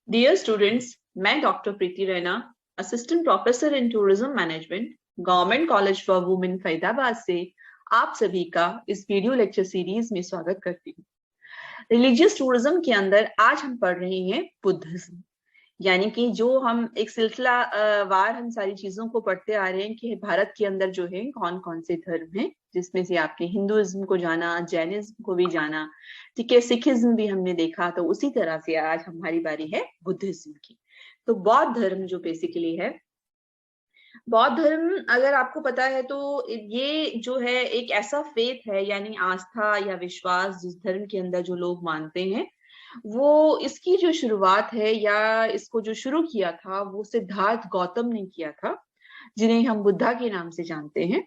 Dear students, मैं doctor Preeti Raina, assistant professor in tourism management, government college for women Faridabad से आप सभी का इस वीडियो लेक्चर सीरीज में स्वागत करती हूँ। रिलीजियस टूरिज्म के अंदर आज हम पढ़ रहे हैं बुद्धिज्म, यानी कि जो हम एक सिलसिला वार हम सारी चीजों को पढ़ते आ रहे हैं कि भारत के अंदर जो है कौन कौन से धर्म हैं, जिसमें से आपने हिंदुइज्म को जाना, जैनिज्म को भी जाना, ठीक है, सिखिज्म भी हमने देखा। तो उसी तरह से आज हमारी बारी है बुद्धिज्म की। तो बौद्ध धर्म जो बेसिकली है, बौद्ध धर्म अगर आपको पता है तो ये जो है एक ऐसा फेथ है, यानी आस्था या विश्वास जिस धर्म के अंदर जो लोग मानते हैं, वो इसकी जो शुरुआत है या इसको जो शुरू किया था वो सिद्धार्थ गौतम ने किया था, जिन्हें हम बुद्धा के नाम से जानते हैं।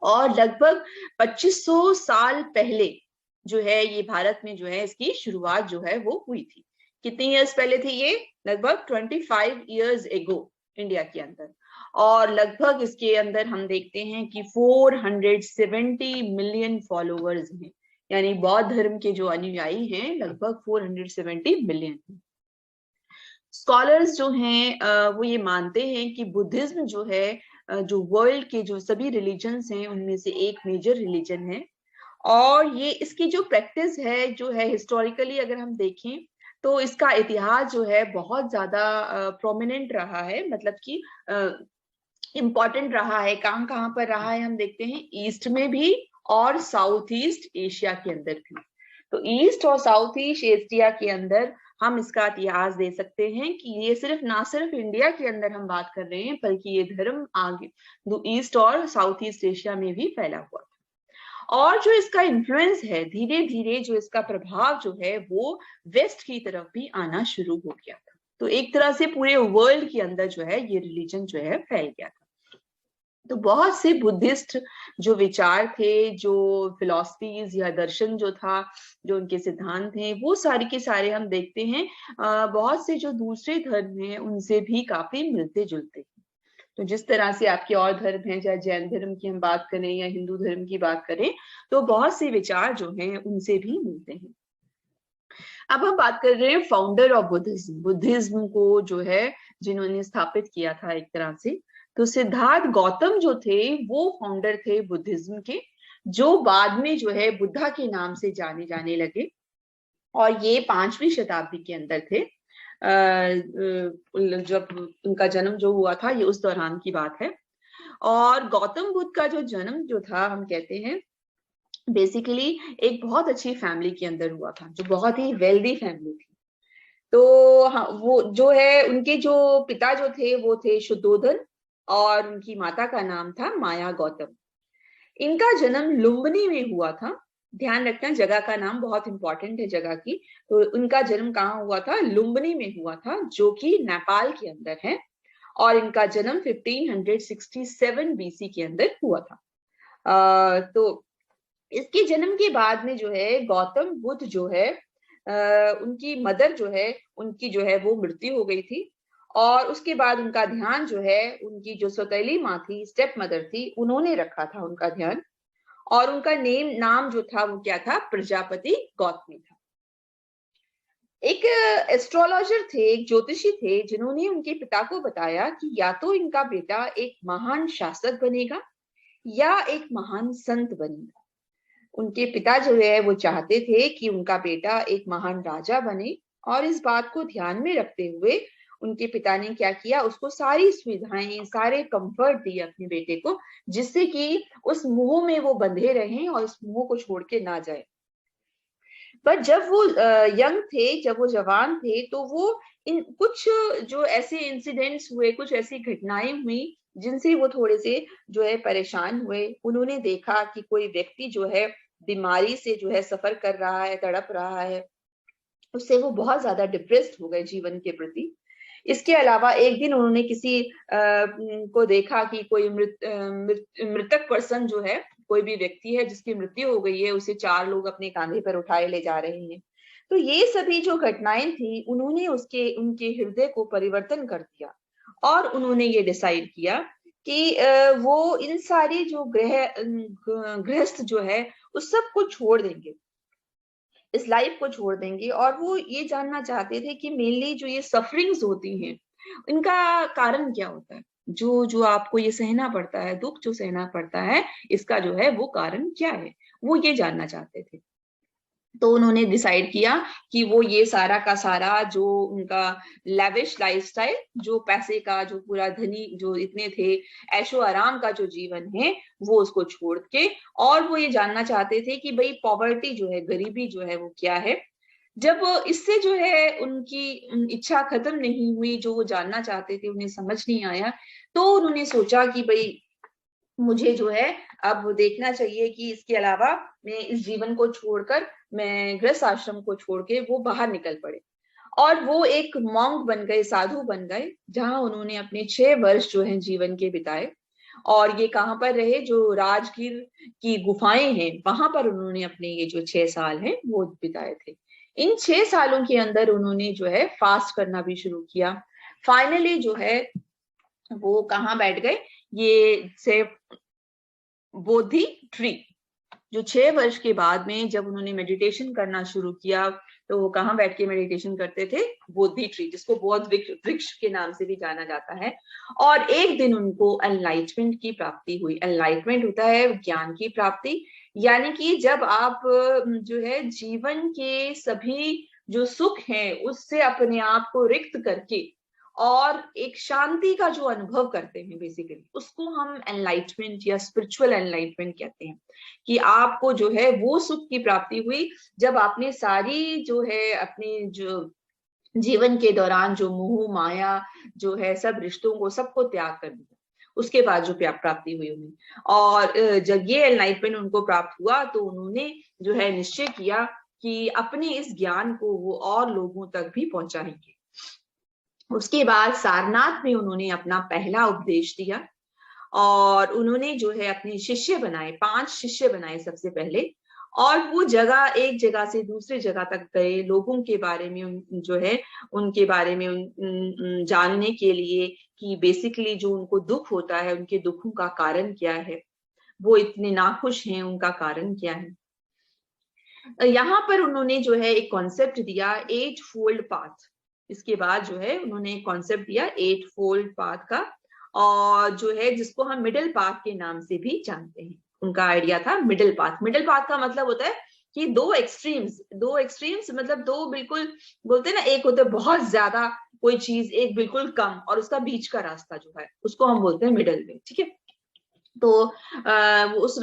और लगभग 2500 साल पहले जो है ये भारत में जो है इसकी शुरुआत जो है वो हुई थी। कितने इयर्स पहले थी ये? लगभग 25 इयर्स एगो इंडिया के अंदर। और लगभग इसके अंदर हम देखते हैं कि 470 मिलियन फॉलोअर्स हैं, यानी बौद्ध धर्म के जो अनुयायी हैं लगभग 470 मिलियन हैं। स्कॉलर्स जो हैं वो ये मानते हैं कि बुद्धिज्म जो है जो वर्ल्ड के जो सभी रिलीजन्स हैं उनमें से एक मेजर रिलीजन है। और ये इसकी जो प्रैक्टिस है जो है हिस्टोरिकली अगर हम देखें तो इसका इतिहास जो है बहुत ज्यादा प्रोमिनेंट रहा है, मतलब कि इम्पॉर्टेंट रहा है। कहाँ कहाँ पर रहा है हम देखते हैं, ईस्ट में भी और साउथ ईस्ट एशिया के अंदर भी। तो ईस्ट और साउथ ईस्ट एशिया के अंदर हम इसका इतिहास दे सकते हैं कि ये ना सिर्फ इंडिया के अंदर हम बात कर रहे हैं, बल्कि ये धर्म आगे ईस्ट और साउथ ईस्ट एशिया में भी फैला हुआ था। और जो इसका इन्फ्लुएंस है, धीरे धीरे जो इसका प्रभाव जो है वो वेस्ट की तरफ भी आना शुरू हो गया था। तो एक तरह से पूरे वर्ल्ड के अंदर जो है ये रिलीजन जो है फैल गया था। तो बहुत से बुद्धिस्ट जो विचार थे, जो फिलॉसफीज या दर्शन जो था, जो उनके सिद्धांत थे, वो सारे के सारे हम देखते हैं बहुत से जो दूसरे धर्म हैं उनसे भी काफी मिलते जुलते हैं। तो जिस तरह से आपके और धर्म हैं, चाहे जैन धर्म की हम बात करें या हिंदू धर्म की बात करें, तो बहुत से विचार जो हैं उनसे भी मिलते हैं। अब हम बात कर रहे हैं फाउंडर ऑफ बुद्धिज्म। बुद्धिज्म को जो है जिन्होंने स्थापित किया था एक तरह से, तो सिद्धार्थ गौतम जो थे वो फाउंडर थे बुद्धिज्म के, जो बाद में जो है बुद्धा के नाम से जाने जाने लगे। और ये 5वीं शताब्दी के अंदर थे, जब उनका जन्म जो हुआ था, ये उस दौरान की बात है। और गौतम बुद्ध का जो जन्म जो था, हम कहते हैं बेसिकली एक बहुत अच्छी फैमिली के अंदर हुआ था, जो बहुत ही वेल्दी फैमिली थी। तो हाँ, वो जो है उनके जो पिता जो थे वो थे शुद्धोधन, और उनकी माता का नाम था माया गौतम। इनका जन्म लुम्बिनी में हुआ था। ध्यान रखना, जगह का नाम बहुत इंपॉर्टेंट है जगह की। तो उनका जन्म कहाँ हुआ था? लुम्बिनी में हुआ था, जो कि नेपाल के अंदर है। और इनका जन्म 1567 बीसी के अंदर हुआ था। तो इसके जन्म के बाद में जो है गौतम बुद्ध जो है उनकी मदर जो है उनकी जो है वो मृत्यु हो गई थी। और उसके बाद उनका ध्यान जो है उनकी जो सौतेली माँ थी, स्टेप मदर थी, उन्होंने रखा था उनका ध्यान। और उनका नाम जो था वो क्या था? प्रजापति गौतमी था। एक एस्ट्रोलॉजर थे, एक ज्योतिषी थे, जिन्होंने उनके पिता को बताया कि या तो इनका बेटा एक महान शासक बनेगा या एक महान संत बनेगा। उनके पिता जो है वो चाहते थे कि उनका बेटा एक महान राजा बने। और इस बात को ध्यान में रखते हुए उनके पिता ने क्या किया, उसको सारी सुविधाएं, सारे कंफर्ट दिए अपने बेटे को, जिससे कि उस मोह में वो बंधे रहें और उस मोह को छोड़ के ना जाए। पर जब वो यंग थे, जब वो जवान थे, तो वो इन कुछ जो ऐसे इंसिडेंट्स हुए, कुछ ऐसी घटनाएं हुई जिनसे वो थोड़े से जो है परेशान हुए। उन्होंने देखा कि कोई व्यक्ति जो है बीमारी से जो है सफर कर रहा है, तड़प रहा है, उससे वो बहुत ज्यादा डिप्रेस्ड हो गए जीवन के प्रति। इसके अलावा एक दिन उन्होंने किसी को देखा कि कोई मृतक पर्सन जो है, कोई भी व्यक्ति है जिसकी मृत्यु हो गई है, उसे 4 लोग अपने कांधे पर उठाए ले जा रहे हैं। तो ये सभी जो घटनाएं थी, उन्होंने उनके हृदय को परिवर्तन कर दिया। और उन्होंने ये डिसाइड किया कि वो इन सारी जो गृहस्थ जो है उस सब को छोड़ देंगे। इस लाइफ को छोड़ देंगे, और वो ये जानना चाहते थे कि मेनली जो ये सफरिंग्स होती हैं इनका कारण क्या होता है, जो जो आपको ये सहना पड़ता है, दुख जो सहना पड़ता है, इसका जो है वो कारण क्या है, वो ये जानना चाहते थे। तो उन्होंने डिसाइड किया कि वो ये सारा का सारा जो उनका लेविश लाइफस्टाइल, जो पैसे का, जो पूरा धनी जो इतने थे, ऐशो आराम का जो जीवन है, वो उसको छोड़ के, और वो ये जानना चाहते थे कि भाई पॉवर्टी जो है, गरीबी जो है, वो क्या है। जब इससे जो है उनकी इच्छा खत्म नहीं हुई, जो वो जानना चाहते थे उन्हें समझ नहीं आया, तो उन्होंने सोचा कि भाई मुझे जो है अब देखना चाहिए कि इसके अलावा मैं इस जीवन को छोड़कर, मैं गृहस्थ आश्रम को छोड़ के वो बाहर निकल पड़े। और वो एक मॉन्क बन गए, साधु बन गए, जहां उन्होंने अपने 6 वर्ष जो है जीवन के बिताए। और ये कहाँ पर रहे, जो राजगीर की गुफाएं हैं वहां पर उन्होंने अपने ये जो 6 साल हैं वो बिताए थे। इन 6 सालों के अंदर उन्होंने जो है फास्ट करना भी शुरू किया। फाइनली जो है वो कहाँ बैठ गए, ये से बोधि ट्री, जो 6 वर्ष के बाद में जब उन्होंने मेडिटेशन करना शुरू किया, तो वो कहाँ बैठ के मेडिटेशन करते थे, बोधि ट्री, जिसको बौद्ध वृक्ष के नाम से भी जाना जाता है। और एक दिन उनको एनलाइटमेंट की प्राप्ति हुई। एनलाइटमेंट होता है ज्ञान की प्राप्ति, यानी कि जब आप जो है जीवन के सभी जो सुख हैं उससे अपने आप को रिक्त करके और एक शांति का जो अनुभव करते हैं, बेसिकली उसको हम एनलाइटमेंट या स्पिरिचुअल एनलाइटमेंट कहते हैं। कि आपको जो है वो सुख की प्राप्ति हुई जब आपने सारी जो है अपने जो जीवन के दौरान जो मोह माया जो है, सब रिश्तों को, सबको त्याग कर दिया, उसके बाद जो प्राप्ति हुई उन्हें। और जब ये एनलाइटमेंट उनको प्राप्त हुआ तो उन्होंने जो है निश्चय किया कि अपने इस ज्ञान को वो और लोगों तक भी पहुंचाएंगे। उसके बाद सारनाथ में उन्होंने अपना पहला उपदेश दिया, और उन्होंने जो है अपने शिष्य बनाए, 5 शिष्य बनाए सबसे पहले। और वो जगह, एक जगह से दूसरे जगह तक गए, लोगों के बारे में जो है उनके बारे में जानने के लिए कि बेसिकली जो उनको दुख होता है, उनके दुखों का कारण क्या है, वो इतने नाखुश हैं, उनका कारण क्या है। यहाँ पर उन्होंने जो है एक कॉन्सेप्ट दिया, 8 फोल्ड पाथ। इसके बाद जो है उन्होंने एक कॉन्सेप्ट दिया 8 फोल्ड पाथ का, और जो है जिसको हम मिडिल पाथ के नाम से भी जानते हैं। उनका आइडिया था मिडिल पाथ। मिडिल पाथ का मतलब होता है कि दो एक्सट्रीम्स मतलब दो बिल्कुल, बोलते हैं ना, एक होता है बहुत ज्यादा कोई चीज, एक बिल्कुल कम, और उसका बीच का रास्ता जो है उसको हम बोलते हैं मिडिल वे। ठीक है, तो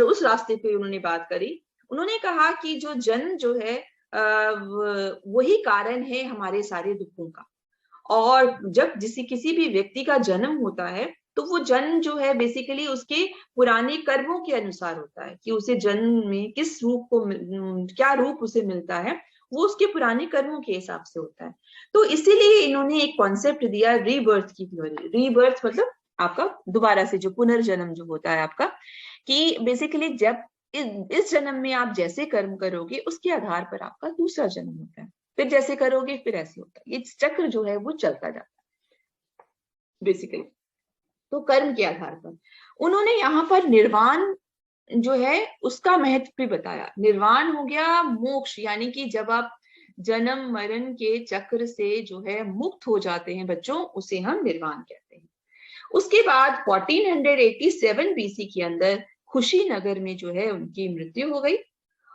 उस रास्ते पे उन्होंने बात करी। उन्होंने कहा कि जो जन्म जो है वही कारण है हमारे सारे दुखों का। और जब किसी भी व्यक्ति का जन्म होता है तो वो जन्म जो है बेसिकली उसके पुराने कर्मों के अनुसार होता है, कि उसे जन्म में किस रूप को, क्या रूप उसे मिलता है, वो उसके पुराने कर्मों के हिसाब से होता है। तो इसीलिए इन्होंने एक कॉन्सेप्ट दिया रीबर्थ की थ्योरी। रीबर्थ मतलब आपका दोबारा से जो पुनर्जन्म जो होता है आपका, कि बेसिकली जब इस जन्म में आप जैसे कर्म करोगे उसके आधार पर आपका दूसरा जन्म होता है, फिर जैसे करोगे फिर ऐसे होता है। ये चक्र जो है वो चलता जाता है बेसिकली। तो कर्म के आधार पर उन्होंने यहाँ पर निर्वाण जो है उसका महत्व भी बताया। निर्वाण हो गया मोक्ष, यानी कि जब आप जन्म मरण के चक्र से जो है मुक्त हो जाते हैं बच्चों, उसे हम निर्वाण कहते हैं। उसके बाद 1487 बीसी के अंदर खुशीनगर में जो है उनकी मृत्यु हो गई।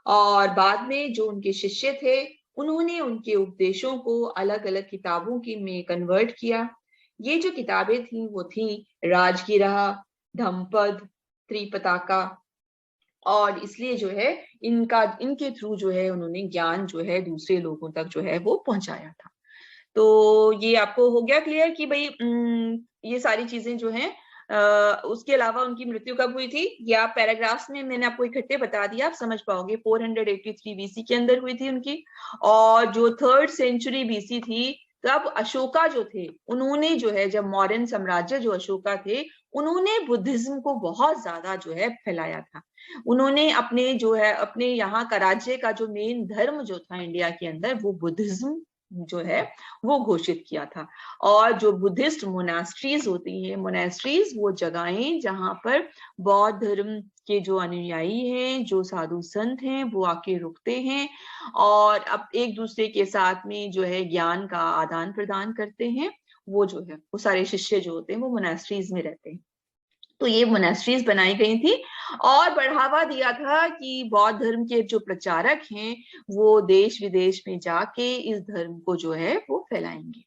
और बाद में जो उनके शिष्य थे उन्होंने उनके उपदेशों को अलग अलग किताबों की में कन्वर्ट किया। ये जो किताबें थी वो थी राजगिरा, धम्पद, त्रिपताका। और इसलिए जो है इनके थ्रू जो है उन्होंने ज्ञान जो है दूसरे लोगों तक जो है वो पहुंचाया था। तो ये आपको हो गया क्लियर कि भाई ये सारी चीजें जो हैं। उसके अलावा उनकी मृत्यु कब हुई थी, ये आप पैराग्राफ्स में मैंने आपको इकट्ठे बता दिया, आप समझ पाओगे। 483 बीसी के अंदर हुई थी उनकी। और जो 3rd सेंचुरी बीसी थी तब अशोका जो थे उन्होंने जो है, जब मौर्यन साम्राज्य जो अशोका थे उन्होंने बुद्धिज्म को बहुत ज्यादा जो है फैलाया था। उन्होंने अपने जो है अपने यहाँ का राज्य का जो मेन धर्म जो था इंडिया के अंदर वो बुद्धिज्म जो है वो घोषित किया था। और जो बुद्धिस्ट मोनास्ट्रीज होती हैं, मोनास्ट्रीज वो जगहें जहां पर बौद्ध धर्म के जो अनुयायी हैं, जो साधु संत हैं, वो आके रुकते हैं और अब एक दूसरे के साथ में जो है ज्ञान का आदान प्रदान करते हैं। वो जो है वो सारे शिष्य जो होते हैं वो मोनास्ट्रीज में रहते हैं। तो ये मोनास्ट्रीज बनाई गई थी और बढ़ावा दिया था कि बौद्ध धर्म के जो प्रचारक हैं वो देश विदेश में जाके इस धर्म को जो है वो फैलाएंगे।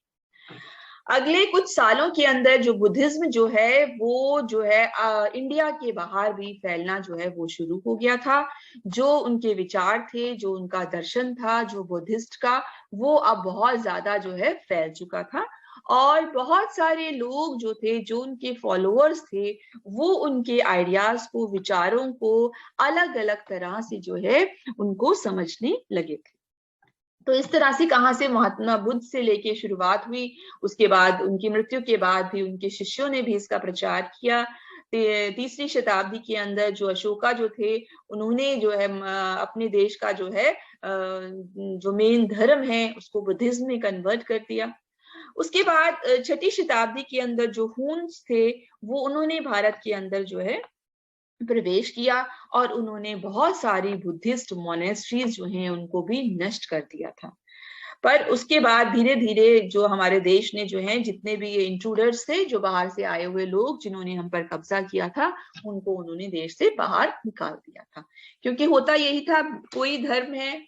अगले कुछ सालों के अंदर जो बुद्धिज्म जो है वो जो है इंडिया के बाहर भी फैलना जो है वो शुरू हो गया था। जो उनके विचार थे, जो उनका दर्शन था, जो बुद्धिस्ट का, वो अब बहुत ज्यादा जो है फैल चुका था और बहुत सारे लोग जो थे, जो उनके फॉलोअर्स थे, वो उनके आइडियाज को, विचारों को अलग अलग तरह से जो है उनको समझने लगे थे। तो इस तरह से कहाँ से महात्मा बुद्ध से लेके शुरुआत हुई, उसके बाद उनकी मृत्यु के बाद भी उनके शिष्यों ने भी इसका प्रचार किया। तीसरी शताब्दी के अंदर जो अशोका जो थे, उन्होंने जो है अपने देश का जो है जो मेन धर्म है उसको बुद्धिज्म में कन्वर्ट कर दिया। उसके बाद छठी शताब्दी के अंदर जो हुन्स थे, वो उन्होंने भारत के अंदर जो है प्रवेश किया और उन्होंने बहुत सारी बुद्धिस्ट मोनेस्ट्रीज जो हैं उनको भी नष्ट कर दिया था। पर उसके बाद धीरे धीरे जो हमारे देश ने जो है जितने भी ये इंट्रूडर्स थे, जो बाहर से आए हुए लोग जिन्होंने हम पर कब्जा किया था, उनको उन्होंने देश से बाहर निकाल दिया था। क्योंकि होता यही था, कोई धर्म है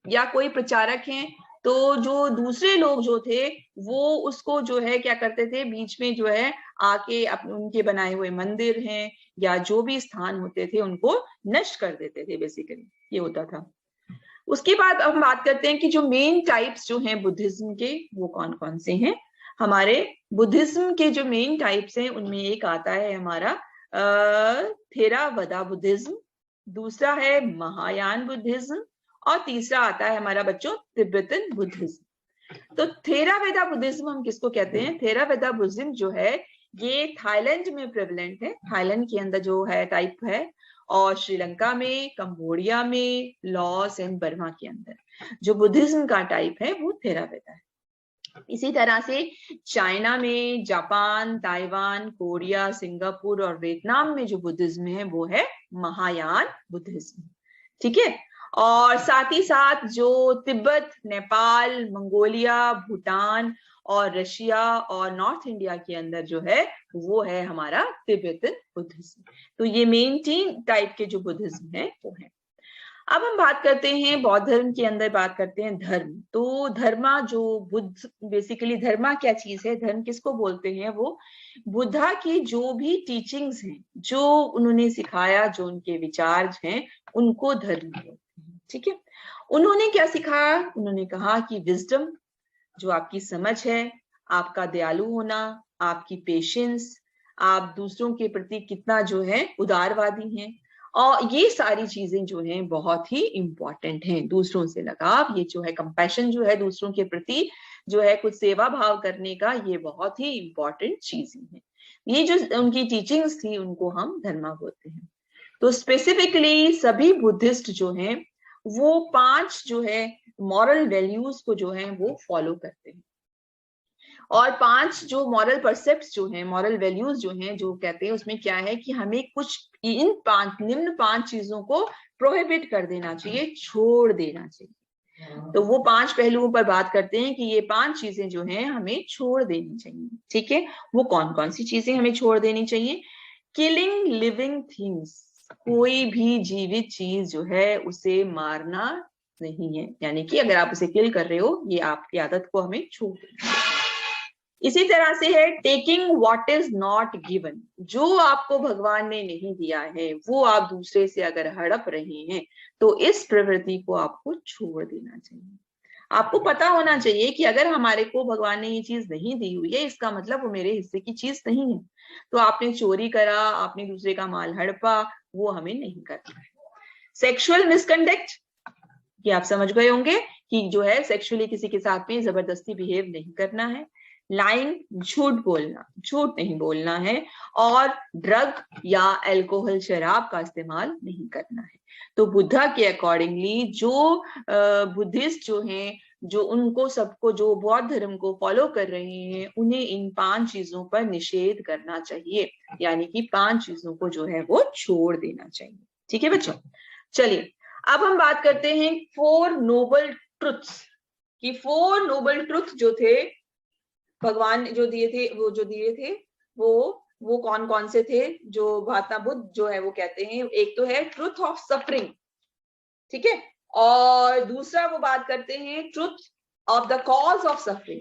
या कोई प्रचारक है तो जो दूसरे लोग जो थे वो उसको जो है क्या करते थे, बीच में जो है आके अपने उनके बनाए हुए मंदिर हैं या जो भी स्थान होते थे उनको नष्ट कर देते थे। बेसिकली ये होता था। उसके बाद अब हम बात करते हैं कि जो मेन टाइप्स जो हैं बुद्धिज्म के वो कौन कौन से हैं। हमारे बुद्धिज्म के जो मेन टाइप्स हैं उनमें एक आता है हमारा थेरावदा बुद्धिज्म, दूसरा है महायान बुद्धिज्म और तीसरा आता है हमारा बच्चों तिब्बतन बुद्धिज्म। तो थेरावेदा बुद्धिज्म हम किसको कहते हैं? थेरावेदा बुद्धिज्म जो है ये थाईलैंड में प्रेवलेंट है, थाईलैंड के अंदर जो है टाइप है, और श्रीलंका में, कंबोडिया में, लाओस एंड बर्मा के अंदर जो बुद्धिज्म का टाइप है वो थेरावेदा है। इसी तरह से चाइना में, जापान, ताइवान, कोरिया, सिंगापुर और वियतनाम में जो बुद्धिज्म है वो है महायान बुद्धिज्म। ठीक है। और साथ ही साथ जो तिब्बत, नेपाल, मंगोलिया, भूटान और रशिया और नॉर्थ इंडिया के अंदर जो है वो है हमारा तिब्बतन बुद्धिज्म। तो ये मेन 3 टाइप के जो बुद्धिज्म है वो है। अब हम बात करते हैं बौद्ध धर्म के अंदर, बात करते हैं धर्म। तो धर्मा जो बुद्ध, बेसिकली धर्मा क्या चीज है, धर्म किसको बोलते हैं? वो बुद्धा की जो भी टीचिंग्स हैं, जो उन्होंने सिखाया, जो उनके विचार हैं, उनको धर्म बोलते हैं। ठीक है। उन्होंने क्या सिखाया? उन्होंने कहा कि विजडम, जो आपकी समझ है, आपका दयालु होना, आपकी पेशेंस, आप दूसरों के प्रति कितना जो है उदारवादी हैं, और ये सारी चीजें जो हैं बहुत ही इंपॉर्टेंट हैं। दूसरों से लगाव, ये जो है कंपैशन जो है दूसरों के प्रति जो है कुछ सेवा भाव करने का, ये बहुत ही इंपॉर्टेंट चीजें हैं। ये जो उनकी टीचिंग्स थी उनको हम धर्मा बोलते हैं। तो स्पेसिफिकली सभी बुद्धिस्ट जो हैं वो 5 जो है मॉरल वैल्यूज को जो है वो फॉलो करते हैं। और 5 जो मॉरल परसेप्ट्स जो हैं, मॉरल वैल्यूज जो हैं, जो कहते हैं उसमें क्या है कि हमें कुछ इन 5 निम्न 5 चीजों को प्रोहिबिट कर देना चाहिए, छोड़ देना चाहिए। तो वो 5 पहलुओं पर बात करते हैं कि ये 5 चीजें जो हैं हमें छोड़ देनी चाहिए। ठीक है। वो कौन कौन सी चीजें हमें छोड़ देनी चाहिए? किलिंग लिविंग थिंग्स, कोई भी जीवित चीज जो है उसे मारना नहीं है, यानी कि अगर आप उसे किल कर रहे हो, ये आपकी आदत को हमें छोड़ देना है। इसी तरह से है taking what is not given, जो आपको भगवान ने नहीं दिया है वो आप दूसरे से अगर हड़प रहे हैं तो इस प्रवृत्ति को आपको छोड़ देना चाहिए। आपको पता होना चाहिए कि अगर हमारे को भगवान ने ये चीज नहीं दी हुई है, इसका मतलब वो मेरे हिस्से की चीज नहीं है। तो आपने चोरी करा, आपने दूसरे का माल हड़पा, वो हमें नहीं करना है। सेक्सुअल मिसकंडक्ट, ये आप समझ गए होंगे कि जो है सेक्सुअली किसी के साथ में जबरदस्ती बिहेव नहीं करना है। लाइन, झूठ बोलना, झूठ नहीं बोलना है। और ड्रग या अल्कोहल, शराब का इस्तेमाल नहीं करना है। तो बुद्धा के अकॉर्डिंगली जो बुद्धिस्ट जो हैं जो उनको सबको जो बौद्ध धर्म को फॉलो कर रहे हैं उन्हें इन 5 चीजों पर निषेध करना चाहिए, यानी कि 5 चीजों को जो है वो छोड़ देना चाहिए। ठीक है बच्चों, चलिए अब हम बात करते हैं 4 नोबल ट्रुथ्स कि 4 नोबल ट्रुथ जो थे भगवान जो दिए थे वो कौन कौन से थे जो महात्मा बुद्ध जो है वो कहते हैं। एक तो है ट्रुथ ऑफ सफरिंग, ठीक है, और दूसरा वो बात करते हैं truth of the cause of suffering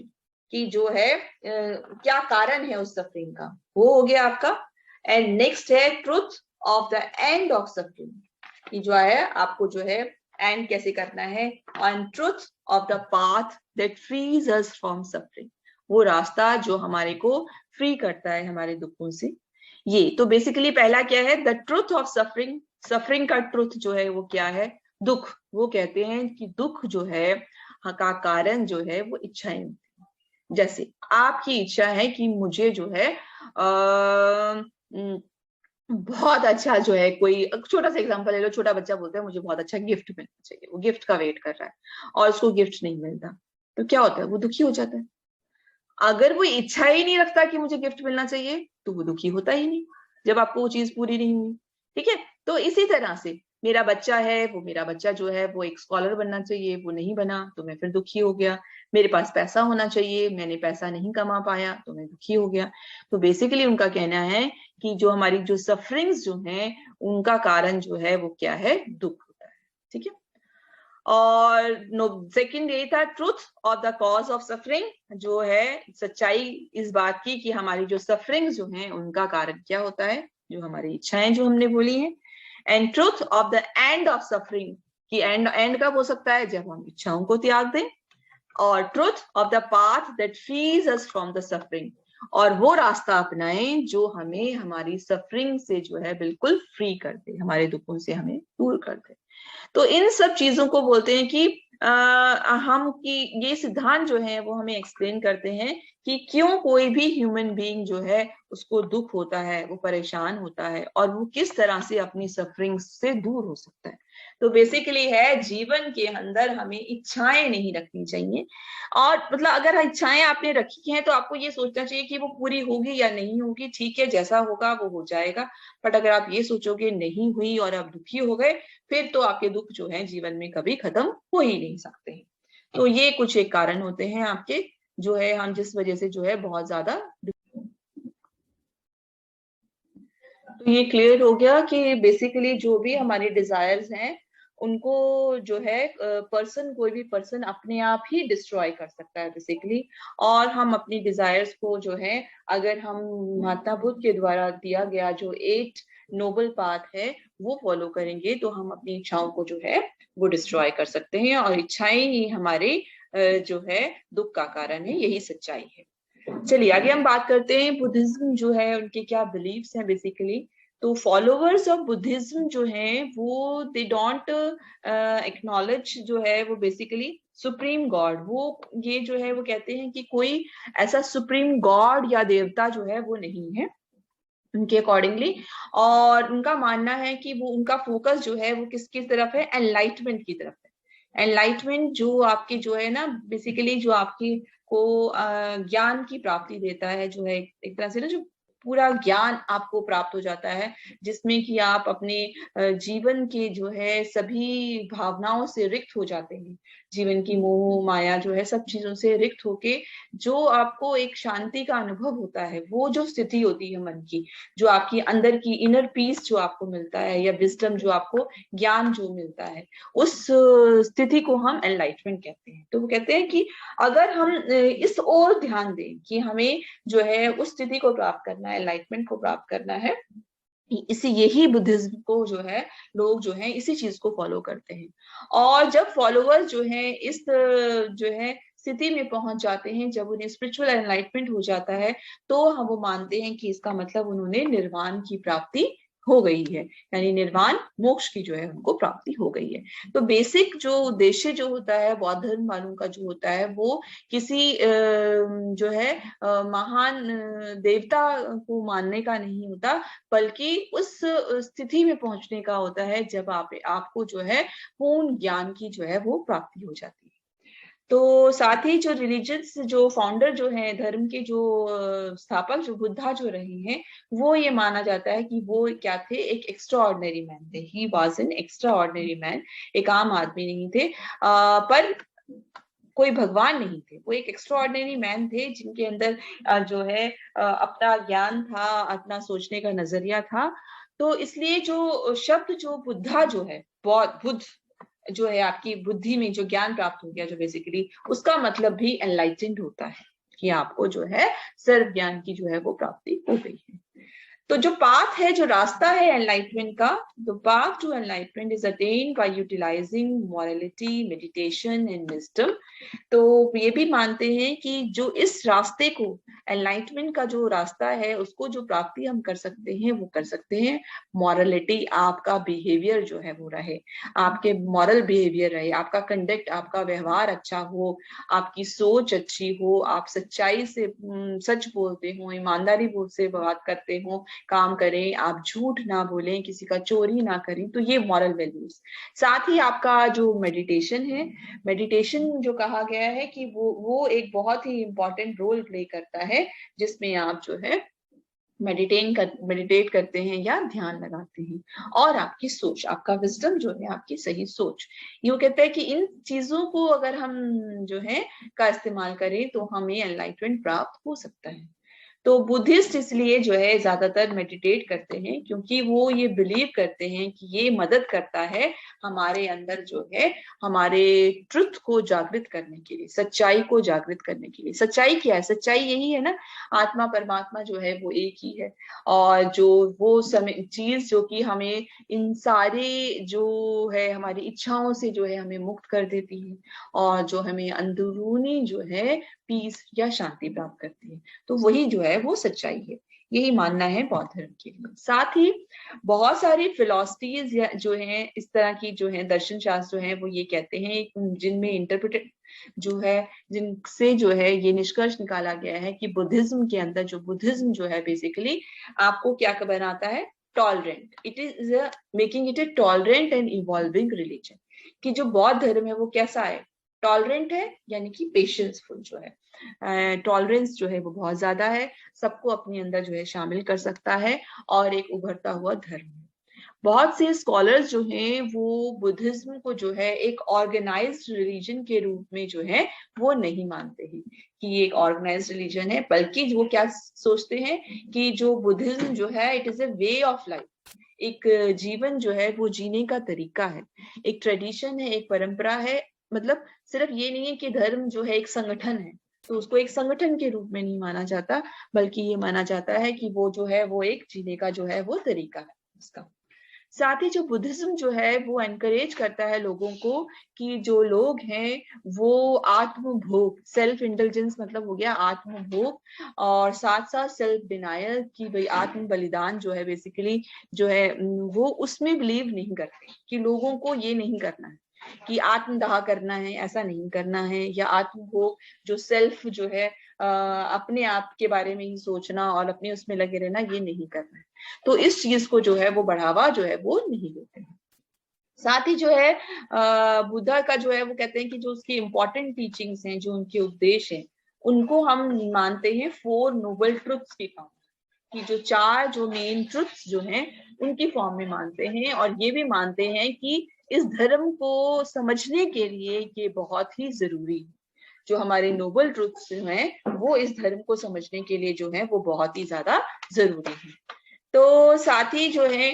कि जो है क्या कारण है उस सफरिंग का, वो हो गया आपका। एंड नेक्स्ट है truth of the end of suffering कि जो है आपको जो है एंड कैसे करना है, and truth of the path that frees us from suffering, वो रास्ता जो हमारे को फ्री करता है हमारे दुखों से। ये तो बेसिकली पहला क्या है, the truth of suffering. Suffering का ट्रुथ जो है वो क्या है, दुख। वो कहते हैं कि दुख जो है का कारण जो है वो इच्छाएं होती हैं। जैसे आपकी इच्छा है कि मुझे जो है बहुत अच्छा जो है, कोई छोटा सा एग्जांपल ले लो, छोटा बच्चा बोलता है मुझे बहुत अच्छा गिफ्ट मिलना चाहिए, वो गिफ्ट का वेट कर रहा है और उसको गिफ्ट नहीं मिलता, तो क्या होता है, वो दुखी हो जाता है। अगर वो इच्छा ही नहीं रखता कि मुझे गिफ्ट मिलना चाहिए तो वो दुखी होता ही नहीं जब आपको वो चीज पूरी नहीं हुई। ठीक है, तो इसी तरह से मेरा बच्चा है, वो मेरा बच्चा जो है वो एक स्कॉलर बनना चाहिए, वो नहीं बना तो मैं फिर दुखी हो गया। मेरे पास पैसा होना चाहिए, मैंने पैसा नहीं कमा पाया तो मैं दुखी हो गया। तो बेसिकली उनका कहना है कि जो हमारी जो सफरिंग्स जो हैं उनका कारण जो है वो क्या है, दुख होता है। ठीक है, और सेकंड ये था truth of the cause of suffering, जो है सच्चाई इस बात की कि हमारी जो सफरिंग जो हैं उनका कारण क्या होता है, जो हमारी इच्छाएं जो हमने बोली हैं। And truth of the end of suffering कि एंड कब हो सकता है, जब हम इच्छाओं को त्याग दें। और truth of the path that frees us from the suffering, और वो रास्ता अपनाएं जो हमें हमारी सफरिंग से जो है बिल्कुल फ्री कर दे, हमारे दुखों से हमें दूर कर दे। तो इन सब चीजों को बोलते हैं कि हम कि ये सिद्धांत जो है वो हमें एक्सप्लेन करते हैं कि क्यों कोई भी ह्यूमन बीइंग जो है उसको दुख होता है, वो परेशान होता है, और वो किस तरह से अपनी सफरिंग से दूर हो सकता है। तो बेसिकली है जीवन के अंदर हमें इच्छाएं नहीं रखनी चाहिए, और मतलब अगर इच्छाएं आपने रखी हैं तो आपको ये सोचना चाहिए कि वो पूरी होगी या नहीं होगी, ठीक है जैसा होगा वो हो जाएगा। बट अगर आप ये सोचोगे नहीं हुई और आप दुखी हो गए, फिर तो आपके दुख जो है जीवन में कभी खत्म हो ही नहीं सकते हैं। तो ये कुछ एक कारण होते हैं आपके, जो है हम जिस वजह से जो है बहुत ज्यादा। तो ये क्लियर हो गया कि बेसिकली जो भी हमारे डिजायर्स हैं उनको जो है पर्सन, कोई भी पर्सन अपने आप ही डिस्ट्रॉय कर सकता है बेसिकली। और हम अपनी डिजायर्स को जो है, अगर हम महात्मा बुद्ध के द्वारा दिया गया जो 8 नोबल पाथ है वो फॉलो करेंगे तो हम अपनी इच्छाओं को जो है वो डिस्ट्रॉय कर सकते हैं, और इच्छाएं ही हमारे जो है दुख का कारण है, यही सच्चाई है। चलिए आगे हम बात करते हैं बुद्धिज्म जो है उनके क्या बिलीव्स हैं बेसिकली। तो फॉलोअर्स ऑफ बुद्धिज्म जो हैं वो दे डोंट एक्नॉलेज जो है वो बेसिकली सुप्रीम गॉड। वो ये जो है वो कहते हैं कि कोई ऐसा सुप्रीम गॉड या देवता जो है वो नहीं है उनके अकॉर्डिंगली। और उनका मानना है कि वो उनका फोकस जो है वो किसकी तरफ है, एनलाइटमेंट की तरफ है। एनलाइटमेंट जो आपकी जो है ना बेसिकली जो आपकी को ज्ञान की प्राप्ति देता है, जो है एक तरह से ना जो पूरा ज्ञान आपको प्राप्त हो जाता है, जिसमें कि आप अपने जीवन के जो है सभी भावनाओं से रिक्त हो जाते हैं। जीवन की मोह माया जो है सब चीजों से रिक्त होके जो आपको एक शांति का अनुभव होता है, वो जो स्थिति होती है मन की, जो आपकी अंदर की इनर पीस जो आपको मिलता है, या विजडम जो आपको ज्ञान जो मिलता है, उस स्थिति को हम एनलाइटमेंट कहते हैं। तो वो कहते हैं कि अगर हम इस ओर ध्यान दें कि हमें जो है उस स्थिति को प्राप्त करना है, एनलाइटमेंट को प्राप्त करना है, इसी यही बुद्धिज्म को जो है लोग जो है इसी चीज को फॉलो करते हैं। और जब फॉलोअर्स जो है इस जो है स्थिति में पहुंच जाते हैं, जब उन्हें स्पिरिचुअल एनलाइटमेंट हो जाता है, तो हम वो मानते हैं कि इसका मतलब उन्होंने निर्वाण की प्राप्ति हो गई है, यानी निर्वाण मोक्ष की जो है उनको प्राप्ति हो गई है। तो बेसिक जो उद्देश्य जो होता है बौद्ध धर्म वालों का जो होता है वो किसी जो है महान देवता को मानने का नहीं होता, बल्कि उस स्थिति में पहुंचने का होता है जब आपको जो है पूर्ण ज्ञान की जो है वो प्राप्ति हो जाती है। तो साथ ही जो रिलीजियस जो फाउंडर जो है, धर्म के जो स्थापक जो बुद्धा जो रहे हैं, वो ये माना जाता है कि वो क्या थे, एक एक्स्ट्रा ऑर्डिनरी मैन थे। He was an extra ordinary man, एक आम आदमी नहीं थे, पर कोई भगवान नहीं थे। वो एक एक्स्ट्रा ऑर्डिनरी मैन थे जिनके अंदर जो है अपना ज्ञान था, अपना सोचने का नजरिया था। तो इसलिए जो शब्द जो बुद्धा जो है, बुद्ध जो है, आपकी बुद्धि में जो ज्ञान प्राप्त हो गया, जो बेसिकली उसका मतलब भी एनलाइटेंड होता है, कि आपको जो है सर्व ज्ञान की जो है वो प्राप्ति हो गई है। तो जो पाथ है, जो रास्ता है एनलाइटमेंट का, the path to enlightenment is attained by utilising morality, meditation and wisdom. तो ये भी मानते हैं कि जो इस रास्ते को, एनलाइटमेंट का जो रास्ता है, उसको जो प्राप्ति हम कर सकते हैं वो कर सकते हैं मॉरलिटी, आपका बिहेवियर जो है वो रहे, आपके मॉरल बिहेवियर रहे, आपका कंडक्ट, आपका व्यवहार अच्छा हो, आपकी सोच अच्छी हो, आप सच्चाई से सच बोलते हो, ईमानदारी से बात करते हो, काम करें, आप झूठ ना बोलें, किसी का चोरी ना करें। तो ये मॉरल वैल्यूज। साथ ही आपका जो मेडिटेशन है, मेडिटेशन जो कहा गया है कि वो एक बहुत ही इंपॉर्टेंट रोल प्ले करता है, जिसमें आप जो है मेडिटेट करते हैं या ध्यान लगाते हैं। और आपकी सोच, आपका विजडम जो है, आपकी सही सोच, यूं कहते हैं कि इन चीजों को अगर हम जो है का इस्तेमाल करें तो हमें एनलाइटमेंट प्राप्त हो सकता है। तो बुद्धिस्ट इसलिए जो है ज्यादातर मेडिटेट करते हैं, क्योंकि वो ये बिलीव करते हैं कि ये मदद करता है हमारे अंदर जो है, हमारे ट्रुथ को जागृत करने के लिए, सच्चाई को जागृत करने के लिए। सच्चाई क्या है? सच्चाई यही है ना, आत्मा परमात्मा जो है वो एक ही है। और जो वो समय चीज जो कि हमें इन सारे जो है हमारी इच्छाओं से जो है हमें मुक्त कर देती है, और जो हमें अंदरूनी जो है पीस या शांति प्राप्त करती है, तो वही जो है वो सच्चाई है। यही मानना है बौद्ध धर्म के लिए। साथ ही बहुत सारी फिलोसफीज जो हैं, इस तरह की जो है दर्शन शास्त्र जो है वो ये कहते हैं, जिनमें इंटरप्रेट जो है, जिनसे जो है ये निष्कर्ष निकाला गया है कि बुद्धिज्म के अंदर, जो बुद्धिज्म जो है बेसिकली आपको क्या बनाता है, tolerant. It is making it A tolerant and evolving religion. कि जो बौद्ध धर्म है वो कैसा है, टॉलरेंट है, यानी कि पेशेंसफुल जो है, टॉलरेंस जो है वो बहुत ज्यादा है, सबको अपने अंदर जो है शामिल कर सकता है, और एक उभरता हुआ धर्म है। बहुत से स्कॉलर्स जो हैं वो बुद्धिज्म को जो है एक ऑर्गेनाइज्ड रिलीजन के रूप में जो है वो नहीं मानते हैं कि ये एक ऑर्गेनाइज्ड रिलीजन है, बल्कि वो क्या सोचते हैं कि जो बुद्धिज्म जो है it is a way of life, एक जीवन जो है वो जीने का तरीका है, एक ट्रेडिशन है, एक परंपरा है। मतलब सिर्फ ये नहीं है कि धर्म जो है एक संगठन है, तो उसको एक संगठन के रूप में नहीं माना जाता, बल्कि ये माना जाता है कि वो जो है वो एक जीने का जो है वो तरीका है उसका। साथ ही जो बुद्धिज्म जो है वो एनकरेज करता है लोगों को कि जो लोग हैं वो आत्मभोग, सेल्फ इंटेलिजेंस मतलब हो गया आत्मभोग, और साथ साथ सेल्फ डिनायल की भाई आत्म बलिदान जो है बेसिकली जो है वो उसमें बिलीव नहीं करते, कि लोगों को ये नहीं करना है कि आत्मदाह करना है, ऐसा नहीं करना है, या आत्मभोग जो सेल्फ जो है अपने आप के बारे में ही सोचना और अपने उसमें लगे रहना, ये नहीं करना है। तो इस चीज को जो है वो बढ़ावा जो है वो नहीं देते हैं। साथ ही जो है बुद्धा का जो है वो कहते हैं कि जो उसकी इंपॉर्टेंट टीचिंग्स हैं, जो उनके उपदेश हैं, उनको हम मानते हैं 4 नोबल ट्रुथ्स की फॉर्म, कि जो 4 जो मेन ट्रुथ्स जो हैं उनकी फॉर्म में मानते हैं। और ये भी मानते हैं कि इस धर्म को समझने के लिए ये बहुत ही जरूरी है, जो हमारे नोबल ट्रुथ्स हैं वो इस धर्म को समझने के लिए जो है वो बहुत ही ज्यादा जरूरी है। तो साथ ही जो है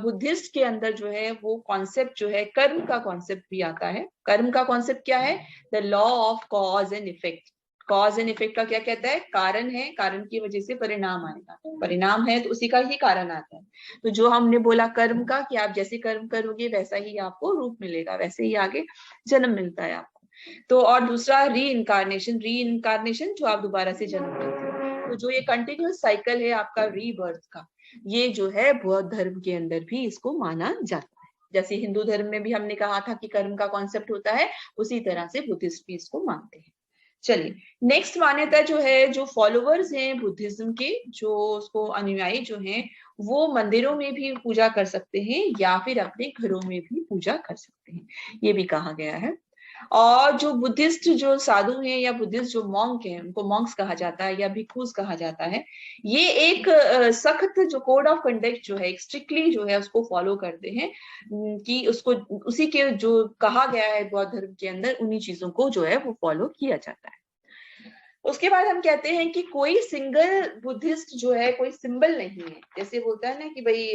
बुद्धिस्ट के अंदर जो है वो कॉन्सेप्ट जो है कर्म का कॉन्सेप्ट भी आता है। कर्म का कॉन्सेप्ट क्या है, the law of cause and effect. Cause and effect का क्या कहता है, कारण है, कारण की वजह से परिणाम आएगा, परिणाम है तो उसी का ही कारण आता है। तो जो हमने बोला कर्म का, कि आप जैसे कर्म करोगे वैसा ही आपको रूप मिलेगा, वैसे ही आगे जन्म मिलता है आपको। तो और दूसरा री इनकारनेशन, री इनकारनेशन जो आप दोबारा से जन्म लेते हो। तो जो ये कंटिन्यूअस साइकिल है आपका रीबर्थ का, ये जो है बौद्ध धर्म के अंदर भी इसको माना जाता है। जैसे हिंदू धर्म में भी हमने कहा था कि कर्म का कॉन्सेप्ट होता है, उसी तरह से बुद्धिस्ट भी इसको मानते हैं। चलिए, नेक्स्ट मान्यता जो है, जो फॉलोअर्स हैं बुद्धिज्म के, जो उसको अनुयायी जो हैं, वो मंदिरों में भी पूजा कर सकते हैं या फिर अपने घरों में भी पूजा कर सकते हैं, ये भी कहा गया है। और जो बुद्धिस्ट जो साधु हैं या बुद्धिस्ट जो मॉन्क हैं, उनको मॉन्क्स कहा जाता है या भिक्षुस कहा जाता है, ये एक सख्त जो कोड ऑफ कंडक्ट जो है, स्ट्रिक्टली जो है उसको फॉलो करते हैं, कि उसको उसी के जो कहा गया है बौद्ध धर्म के अंदर, उन्हीं चीजों को जो है वो फॉलो किया जाता है। उसके बाद हम कहते हैं कि कोई सिंगल बुद्धिस्ट जो है कोई सिंबल नहीं है। जैसे बोलता है ना कि भाई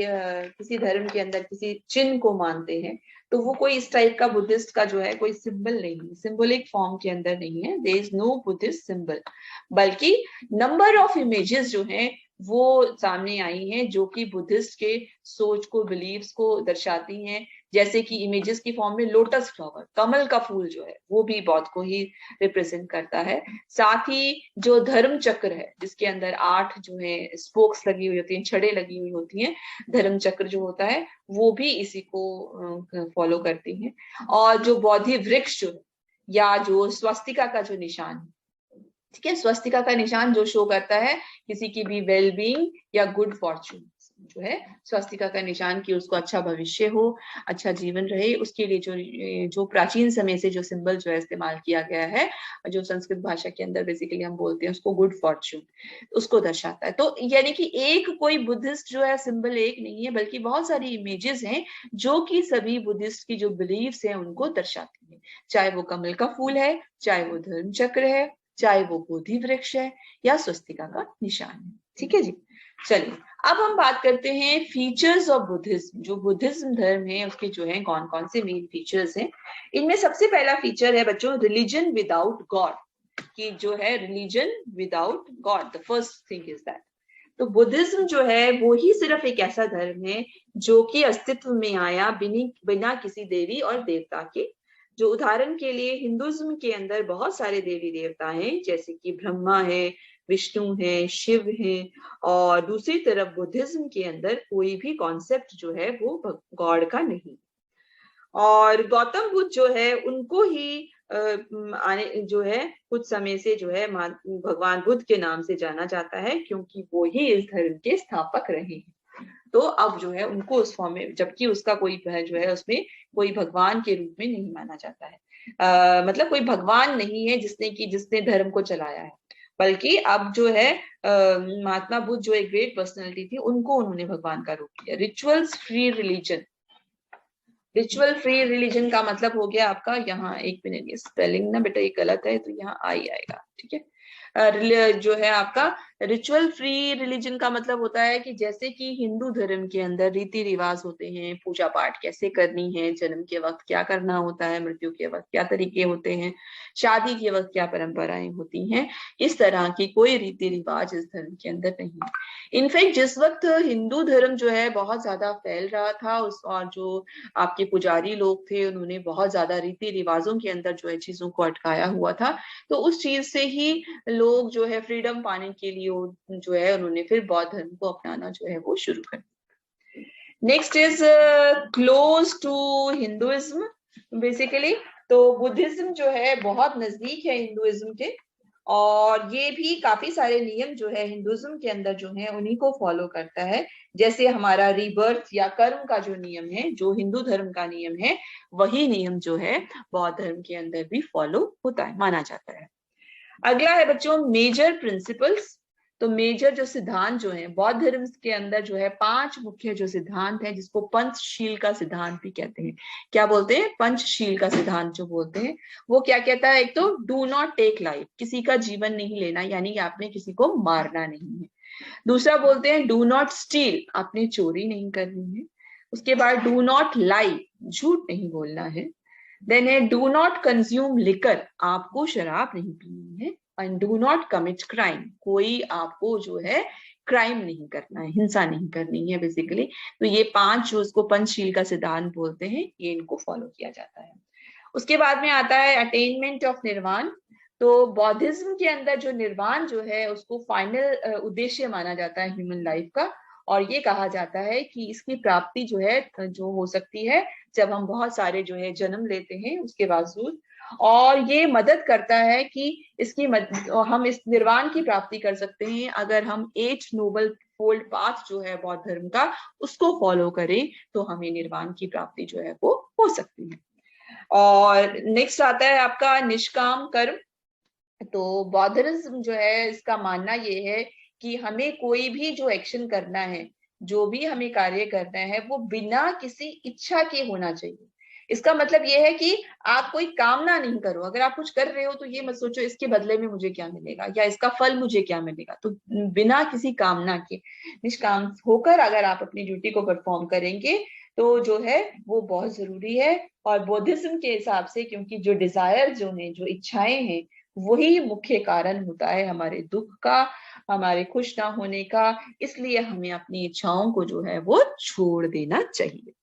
किसी धर्म के अंदर किसी चिन्ह को मानते हैं, तो वो कोई इस टाइप का बुद्धिस्ट का जो है कोई सिंबल नहीं है, सिंबॉलिक फॉर्म के अंदर नहीं है, there is no Buddhist symbol, बल्कि नंबर ऑफ इमेजेस जो हैं वो सामने आई हैं जो कि बुद्धिस्ट के सोच को, बिलीव्स को दर्शाती हैं। जैसे कि इमेजेस की फॉर्म में लोटस फ्लावर, कमल का फूल जो है वो भी बौद्ध को ही रिप्रेजेंट करता है। साथ ही जो धर्म चक्र है जिसके अंदर 8 जो है स्पोक्स लगी हुई होती हैं, छड़े लगी हुई होती हैं, धर्म चक्र जो होता है वो भी इसी को फॉलो करती हैं। और जो बौद्धि वृक्ष जो है या जो स्वस्तिका का जो निशान है, ठीक है, स्वस्तिका का निशान जो शो करता है किसी की भी वेल बीइंग या गुड फॉर्चून, जो है स्वस्तिका का निशान कि उसको अच्छा भविष्य हो, अच्छा जीवन रहे, उसके लिए जो प्राचीन समय से जो सिंबल जो है इस्तेमाल किया गया है, जो संस्कृत भाषा के अंदर बेसिकली हम बोलते हैं उसको गुड फॉर्चून, उसको दर्शाता है। तो यानी कि एक कोई बुद्धिस्ट जो है सिंबल एक नहीं है, बल्कि बहुत सारी इमेजेस हैं जो कि सभी बुद्धिस्ट की जो बिलीव्स हैं उनको दर्शाती है। चाहे वो कमल का फूल है, चाहे वो धर्म चक्र है, चाहे वो बोधि वृक्ष है, या स्वस्तिका का निशान है। ठीक है जी। चलिए अब हम बात करते हैं फीचर्स ऑफ बुद्धिज्म। जो बुद्धिज्म धर्म है उसके जो है कौन कौन से मेन फीचर्स हैं। इनमें सबसे पहला फीचर है बच्चों रिलीजन विदाउट गॉड, कि जो है religion without God, the first thing is that. तो बुद्धिज्म जो है वो ही सिर्फ एक ऐसा धर्म है जो कि अस्तित्व में आया बिना किसी देवी और देवता के। जो उदाहरण के लिए हिंदुइज्म के अंदर बहुत सारे देवी देवता हैं, जैसे कि ब्रह्मा है, विष्णु है, शिव है, और दूसरी तरफ बुद्धिज्म के अंदर कोई भी कॉन्सेप्ट जो है वो गॉड का नहीं। और गौतम बुद्ध जो है उनको ही आने जो है कुछ समय से जो है भगवान बुद्ध के नाम से जाना जाता है, क्योंकि वो ही इस धर्म के स्थापक रहे हैं। तो अब जो है उनको उस फॉर्म में, जबकि उसका कोई जो है उसमें कोई भगवान के रूप में नहीं माना जाता है, मतलब कोई भगवान नहीं है जिसने धर्म को चलाया है, बल्कि अब जो है महात्मा बुद्ध जो एक ग्रेट पर्सनैलिटी थी, उनको उन्होंने भगवान का रूप दिया। Rituals free religion, ritual free religion का मतलब हो गया आपका, यहाँ एक मिनट, ये स्पेलिंग ना बेटा ये गलत है, तो यहाँ आई आएगा, ठीक है। जो है आपका रिचुअल फ्री रिलीजन का मतलब होता है कि जैसे कि हिंदू धर्म के अंदर रीति रिवाज होते हैं, पूजा पाठ कैसे करनी है, जन्म के वक्त क्या करना होता है, मृत्यु के वक्त क्या तरीके होते हैं, शादी के वक्त क्या परंपराएं होती हैं, इस तरह की कोई रीति रिवाज इस धर्म के अंदर नहीं है। इनफैक्ट जिस वक्त हिंदू धर्म जो है बहुत ज्यादा फैल रहा था और जो आपके पुजारी लोग थे उन्होंने बहुत ज्यादा रीति रिवाजों के अंदर जो है चीजों को अटकाया हुआ था, तो उस चीज से ही लोग जो है फ्रीडम पाने के लिए जो है उन्होंने फिर बौद्ध धर्म को अपनाना जो है वो शुरू कर दिया। Next is close to Hinduism basically. तो बुद्धिज्म जो है बहुत नजदीक है हिंदुइज्म के, और ये भी काफी सारे नियम जो है हिंदुइज्म के अंदर जो है उन्हीं को फॉलो करता है। जैसे हमारा रीबर्थ या कर्म का जो नियम है, जो हिंदू धर्म का नियम है, वही नियम जो है बौद्ध धर्म के अंदर भी फॉलो होता है, माना जाता है। अगला है बच्चों मेजर प्रिंसिपल्स। तो मेजर जो सिद्धांत जो है बौद्ध धर्म के अंदर जो है 5 मुख्य जो सिद्धांत है, जिसको पंचशील का सिद्धांत भी कहते हैं। क्या बोलते हैं? पंचशील का सिद्धांत जो बोलते हैं वो क्या कहता है? एक तो डू नॉट टेक लाइफ, किसी का जीवन नहीं लेना, यानी कि आपने किसी को मारना नहीं है। दूसरा बोलते हैं डू नॉट स्टील, आपने चोरी नहीं करनी है। उसके बाद डू नॉट लाई, झूठ नहीं बोलना है। देन है डू नॉट कंज्यूम लिकर, आपको शराब नहीं पीनी है। And do not commit crime, कोई आपको जो है क्राइम नहीं करना है, हिंसा नहीं करनी है बेसिकली। तो ये 5 जो उसको पंचशील का सिद्धांत बोलते हैं, ये इनको फॉलो किया जाता है। उसके बाद में आता है अटेनमेंट ऑफ निर्वाण। तो बौद्धिज्म के अंदर जो निर्वाण जो है उसको फाइनल उद्देश्य माना जाता है ह्यूमन लाइफ का, और ये कहा जाता है कि इसकी प्राप्ति जो है जो हो सकती है जब हम बहुत सारे जो है जन्म लेते हैं उसके बावजूद, और ये मदद करता है कि हम इस निर्वाण की प्राप्ति कर सकते हैं अगर हम 8 नोबल फोल्ड पाथ जो है बौद्ध धर्म का उसको फॉलो करें, तो हमें निर्वाण की प्राप्ति जो है वो हो सकती है। और नेक्स्ट आता है आपका निष्काम कर्म। तो बौद्धिज्म जो है इसका मानना ये है कि हमें कोई भी जो एक्शन करना है, जो भी हमें कार्य करना है, वो बिना किसी इच्छा के होना चाहिए। इसका मतलब ये है कि आप कोई कामना नहीं करो। अगर आप कुछ कर रहे हो तो ये मत सोचो इसके बदले में मुझे क्या मिलेगा या इसका फल मुझे क्या मिलेगा। तो बिना किसी कामना के निष्काम होकर अगर आप अपनी ड्यूटी को परफॉर्म करेंगे तो जो है वो बहुत जरूरी है। और बौद्धिज्म के हिसाब से, क्योंकि जो डिजायर जो है, जो इच्छाएं हैं, वही मुख्य कारण होता है हमारे दुख का, हमारे खुश ना होने का। इसलिए हमें अपनी इच्छाओं को जो है वो छोड़ देना चाहिए।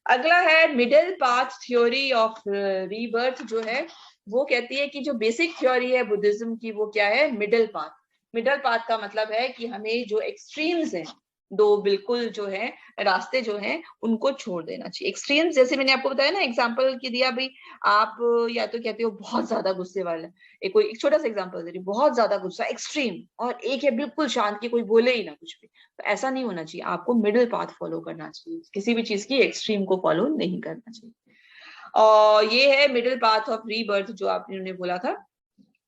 अगला है middle path theory of rebirth. जो है वो कहती है कि जो बेसिक थ्योरी है बुद्धिज्म की वो क्या है, मिडिल पाथ। मिडिल पाथ का मतलब है कि हमें जो एक्सट्रीम्स हैं, दो बिल्कुल जो है रास्ते जो हैं, उनको छोड़ देना चाहिए। एक्सट्रीम्स जैसे मैंने आपको बताया ना, एग्जांपल की दिया भाई, आप या तो कहते हो बहुत ज्यादा गुस्से वाला, एक छोटा सा एग्जांपल दे रही, बहुत ज्यादा गुस्सा एक्सट्रीम, और एक है बिल्कुल शांत की कोई बोले ही ना कुछ भी। तो ऐसा नहीं होना चाहिए, आपको मिडिल पाथ फॉलो करना चाहिए, किसी भी चीज की एक्सट्रीम को फॉलो नहीं करना चाहिए। और ये है मिडिल पाथ ऑफ रीबर्थ जो आपने बोला था।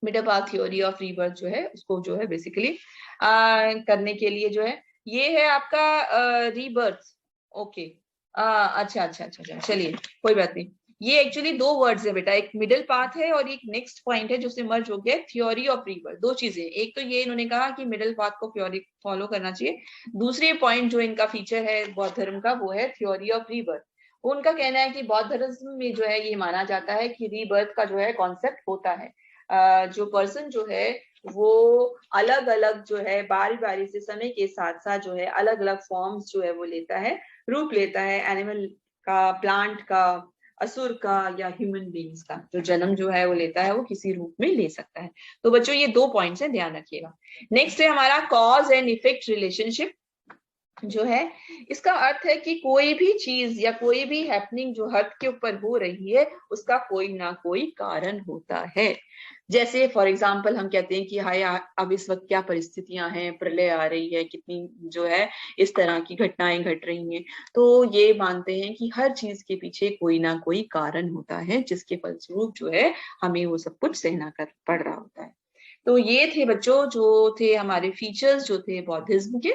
Middle path theory of rebirth जो है उसको जो है बेसिकली करने के लिए जो है ये है आपका रीबर्थ। ओके, अच्छा अच्छा अच्छा अच्छा, चलिए कोई बात नहीं। ये एक्चुअली दो वर्ड्स है बेटा, एक मिडिल पाथ है और एक नेक्स्ट पॉइंट है जो से मर्ज हो गया, थ्योरी ऑफ रीबर्थ। दो चीजें, एक तो ये इन्होंने कहा कि मिडिल पाथ को फॉलो करना चाहिए, दूसरी पॉइंट जो इनका फीचर है बौद्ध धर्म का वो है थ्योरी ऑफ रीबर्थ। उनका कहना है कि बौद्ध धर्म में जो है ये माना जाता है कि रीबर्थ का जो है कॉन्सेप्ट होता है। जो पर्सन जो है वो अलग अलग जो है बारी बारी से समय के साथ साथ जो है अलग अलग फॉर्म्स जो है वो लेता है, रूप लेता है, एनिमल का, प्लांट का, असुर का या ह्यूमन बींग्स का जो जन्म जो है वो लेता है, वो किसी रूप में ले सकता है। तो बच्चों ये दो पॉइंट्स है, ध्यान रखिएगा। नेक्स्ट है हमारा कॉज एंड इफेक्ट रिलेशनशिप जो है। इसका अर्थ है कि कोई भी चीज या कोई भी हैपनिंग जो अर्थ के ऊपर हो रही है उसका कोई ना कोई कारण होता है। जैसे फॉर एग्जाम्पल हम कहते हैं कि हाय अब इस वक्त क्या परिस्थितियां हैं, प्रलय आ रही है, कितनी जो है इस तरह की घटनाएं घट रही हैं। तो ये मानते हैं कि हर चीज के पीछे कोई ना कोई कारण होता है जिसके फलस्वरूप जो है हमें वो सब कुछ सहना कर पड़ रहा होता है। तो ये थे बच्चों जो थे हमारे फीचर्स जो थे बौद्धिज्म के।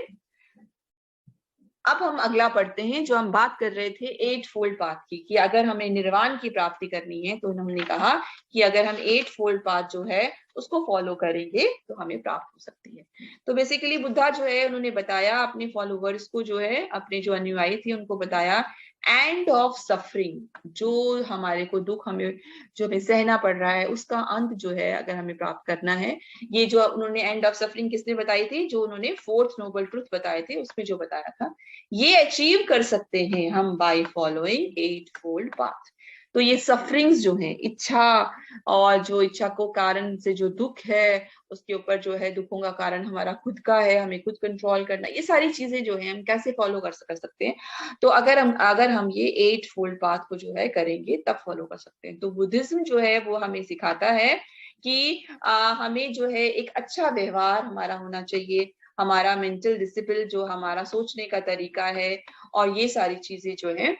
अब हम अगला पढ़ते हैं, जो हम बात कर रहे थे एट फोल्ड पाथ की, कि अगर हमें निर्वाण की प्राप्ति करनी है तो हमने कहा कि अगर हम एट फोल्ड पाथ जो है उसको फॉलो करेंगे तो हमें प्राप्त हो सकती है। तो बेसिकली बुद्धा जो है उन्होंने बताया अपने फॉलोवर्स को, जो है अपने जो अनुयायी थे उनको बताया एंड ऑफ सफरिंग, जो हमारे को दुख हमें जो हमें सहना पड़ रहा है उसका अंत जो है अगर हमें प्राप्त करना है। ये जो उन्होंने एंड ऑफ सफरिंग किसने बताई थी, जो उन्होंने फोर्थ नोबल ट्रुथ बताए थे उसमें जो बताया था, ये अचीव कर सकते हैं हम by following eightfold path. तो ये सफरिंग्स जो है, इच्छा और जो इच्छा को कारण से जो दुख है उसके ऊपर जो है दुखों का कारण हमारा खुद का है, हमें खुद कंट्रोल करना, ये सारी चीजें जो है हम कैसे फॉलो कर सकते हैं। तो अगर हम ये एट फोल्ड पाथ को जो है करेंगे तब फॉलो कर सकते हैं। तो बुद्धिज्म जो है वो हमें सिखाता है कि हमें जो है एक अच्छा व्यवहार हमारा होना चाहिए, हमारा मेंटल डिसिप्लिन, जो हमारा सोचने का तरीका है, और ये सारी चीजें जो है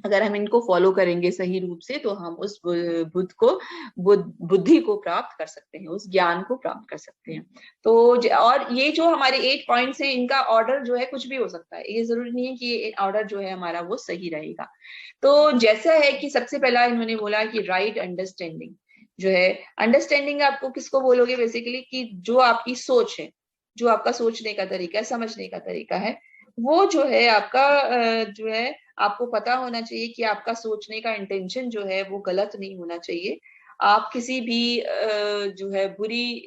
अगर हम इनको फॉलो करेंगे सही रूप से तो हम उस बुद्ध को बुद्धि को प्राप्त कर सकते हैं, उस ज्ञान को प्राप्त कर सकते हैं। तो और ये जो हमारे 8 पॉइंट्स है इनका ऑर्डर जो है कुछ भी हो सकता है, ये जरूरी नहीं है कि ये ऑर्डर जो है हमारा वो सही रहेगा। तो जैसा है कि सबसे पहला इन्होंने बोला कि राइट अंडरस्टैंडिंग जो है, अंडरस्टैंडिंग आपको किसको बोलोगे बेसिकली, कि जो आपकी सोच है, जो आपका सोचने का तरीका है, समझने का तरीका है, वो जो है आपका जो है आपको पता होना चाहिए कि आपका सोचने का इंटेंशन जो है वो गलत नहीं होना चाहिए। आप किसी भी जो है बुरी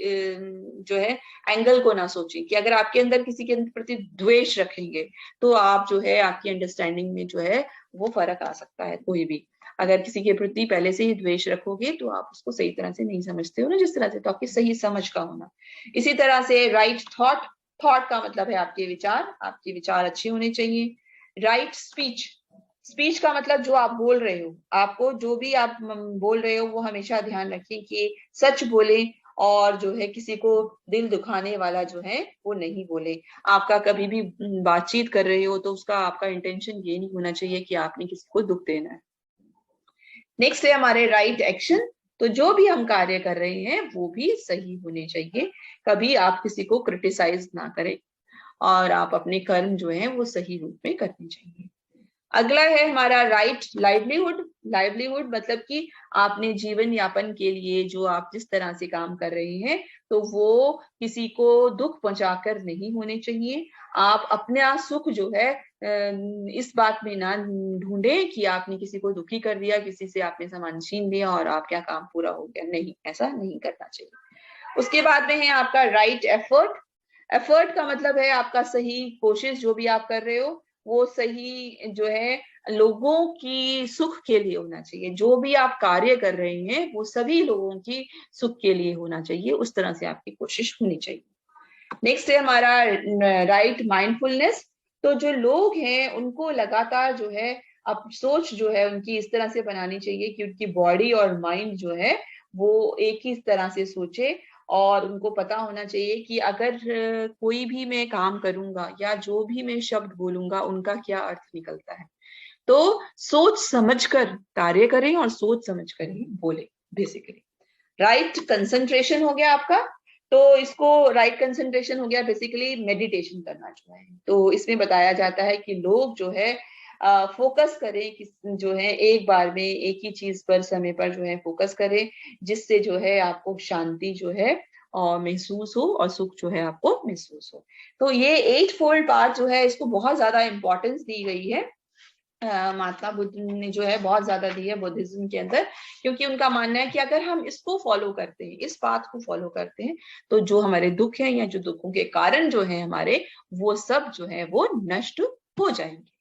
जो है एंगल को ना सोचें, कि अगर आपके अंदर किसी के प्रति द्वेष रखेंगे तो आप जो है आपकी अंडरस्टैंडिंग में जो है वो फर्क आ सकता है। कोई भी अगर किसी के प्रति पहले से ही द्वेष रखोगे तो आप उसको सही तरह से नहीं समझते हो ना, जिस तरह से, तो आपकी सही समझ का होना। इसी तरह से राइट थॉट, थॉट का मतलब है आपके विचार अच्छे होने चाहिए। राइट स्पीच, स्पीच का मतलब जो आप बोल रहे हो, आपको जो भी आप बोल रहे हो वो हमेशा ध्यान रखें कि सच बोले, और जो है किसी को दिल दुखाने वाला जो है वो नहीं बोले। आपका कभी भी बातचीत कर रहे हो तो उसका आपका इंटेंशन ये नहीं होना चाहिए कि आपने किसी को दुख देना है। नेक्स्ट है हमारे राइट एक्शन। तो जो भी हम कार्य कर रहे हैं वो भी सही होने चाहिए। कभी आप किसी को क्रिटिसाइज ना करें और आप अपने कर्म जो है वो सही रूप में करने चाहिए। अगला है हमारा राइट लाइवलीहुड। लाइवलीहुड मतलब कि आपने जीवन यापन के लिए जो आप जिस तरह से काम कर रहे हैं तो वो किसी को दुख पहुंचाकर नहीं होने चाहिए। आप अपना सुख जो है इस बात में ना ढूंढे कि आपने किसी को दुखी कर दिया, किसी से आपने सामान छीन लिया और आपका काम पूरा हो गया। नहीं, ऐसा नहीं करना चाहिए। उसके बाद में है आपका राइट एफर्ट। एफर्ट का मतलब है आपका सही कोशिश, जो भी आप कर रहे हो वो सही जो है लोगों की सुख के लिए होना चाहिए। जो भी आप कार्य कर रहे हैं वो सभी लोगों की सुख के लिए होना चाहिए, उस तरह से आपकी कोशिश होनी चाहिए। नेक्स्ट है हमारा राइट माइंडफुलनेस। तो जो लोग हैं उनको लगातार जो है अब सोच जो है उनकी इस तरह से बनानी चाहिए कि उनकी बॉडी और माइंड जो है वो एक ही तरह से सोचे, और उनको पता होना चाहिए कि अगर कोई भी मैं काम करूंगा या जो भी मैं शब्द बोलूंगा उनका क्या अर्थ निकलता है। तो सोच समझकर कार्य करें और सोच समझकर ही बोले बेसिकली। राइट कंसंट्रेशन हो गया आपका। तो इसको राइट कंसंट्रेशन हो गया बेसिकली मेडिटेशन करना जो है। तो इसमें बताया जाता है कि लोग जो है फोकस करें कि जो है एक बार में एक ही चीज पर समय पर जो है फोकस करें, जिससे जो है आपको शांति जो है और महसूस हो और सुख जो है आपको महसूस हो। तो ये 8 फोल्ड पाथ जो है इसको बहुत ज्यादा इंपॉर्टेंस दी गई है। महात्मा बुद्ध ने जो है बहुत ज्यादा दी है बुद्धिज्म के अंदर, क्योंकि उनका मानना है कि अगर हम इसको फॉलो करते हैं, इस बात को फॉलो करते हैं, तो जो हमारे दुख है या जो दुखों के कारण जो है हमारे, वो सब जो है वो नष्ट हो जाएंगे।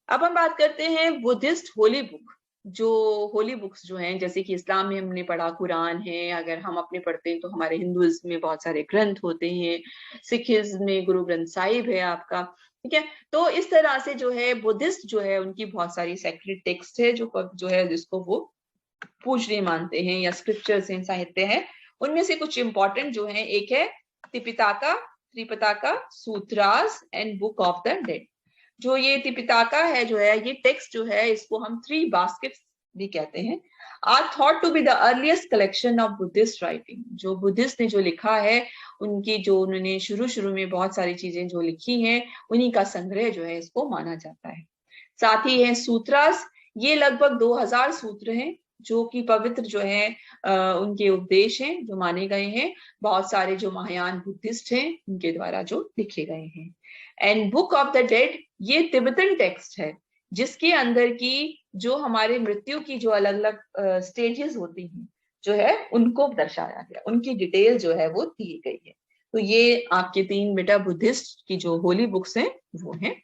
अब हम बात करते हैं बुद्धिस्ट होली बुक। जो होली बुक्स जो हैं, जैसे कि इस्लाम में हमने पढ़ा कुरान है, अगर हम अपने पढ़ते हैं तो हमारे हिंदुइज्म में बहुत सारे ग्रंथ होते हैं, सिखिज्म में गुरु ग्रंथ साहिब है आपका, ठीक है। तो इस तरह से जो है बुद्धिस्ट जो है उनकी बहुत सारी सेक्रेड टेक्स्ट है जो है जिसको वो पूजनीय मानते हैं, या स्क्रिप्चर्स हैं, साहित्य है। उनमें से कुछ इंपॉर्टेंट जो है, एक है Tripitaka, Tripitaka, sutras and book of the dead. जो ये त्रिपिटका है जो है, ये टेक्स्ट जो है इसको हम 3 बास्केट्स भी कहते हैं, are thought to be the earliest collection of Buddhist writing. जो बुद्धिस्ट ने जो लिखा है, उनकी जो उन्होंने शुरू में बहुत सारी चीजें जो लिखी हैं, उन्हीं का संग्रह जो है इसको माना जाता है। साथ ही है सूत्रास। ये लगभग 2000 सूत्र हैं जो कि पवित्र जो है उनके उपदेश हैं जो माने गए हैं, बहुत सारे जो महायान बुद्धिस्ट हैं उनके द्वारा जो लिखे गए हैं। And book of the dead, ये तिब्बतन टेक्स्ट है जिसके अंदर की जो हमारे मृत्यु की जो अलग अलग स्टेजेस होती हैं जो है उनको दर्शाया गया, उनकी डिटेल जो है वो दी गई है। तो ये आपके 3 बेटा बुद्धिस्ट की जो होली बुक्स हैं वो हैं।